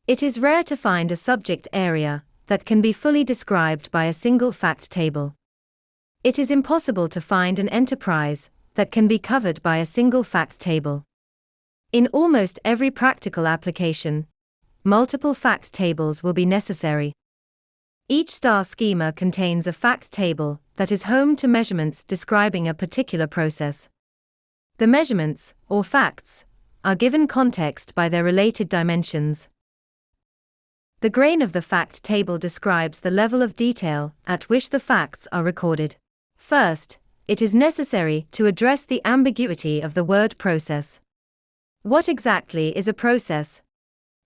It is rare to find a subject area that can be fully described by a single fact table. It is impossible to find an enterprise that can be covered by a single fact table. In almost every practical application, multiple fact tables will be necessary. Each star schema contains a fact table that is home to measurements describing a particular process. The measurements, or facts, are given context by their related dimensions. The grain of the fact table describes the level of detail at which the facts are recorded. First, it is necessary to address the ambiguity of the word process. What exactly is a process?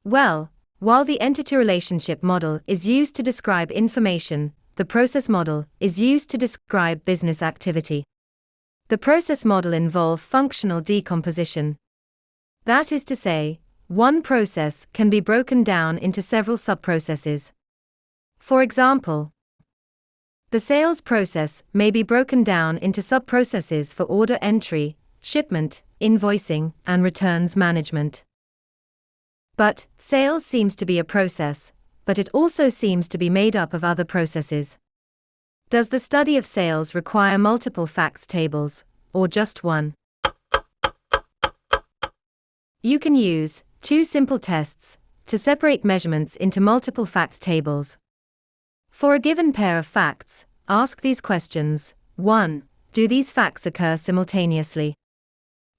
Well, while the entity relationship model is used to describe information, the process model is used to describe business activity. The process model involves functional decomposition. That is to say, one process can be broken down into several subprocesses. For example, the sales process may be broken down into subprocesses for order entry, shipment, invoicing, and returns management. But sales seems to be a process, but it also seems to be made up of other processes. Does the study of sales require multiple facts tables, or just one? You can use two simple tests to separate measurements into multiple fact tables. For a given pair of facts, ask these questions. 1. Do these facts occur simultaneously?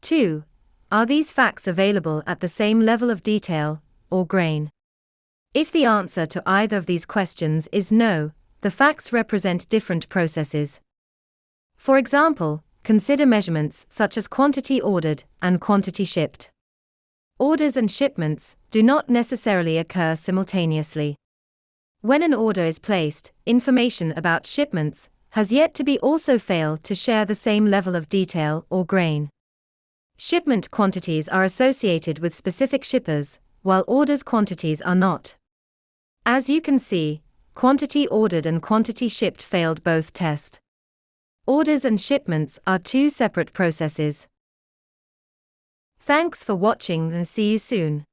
2. Are these facts available at the same level of detail, or grain? If the answer to either of these questions is no, the facts represent different processes. For example, consider measurements such as quantity ordered and quantity shipped. Orders and shipments do not necessarily occur simultaneously. When an order is placed, information about shipments has yet to be also fail to share the same level of detail or grain. Shipment quantities are associated with specific shippers, while orders quantities are not. As you can see, quantity ordered and quantity shipped failed both test. Orders and shipments are two separate processes. Thanks for watching and see you soon.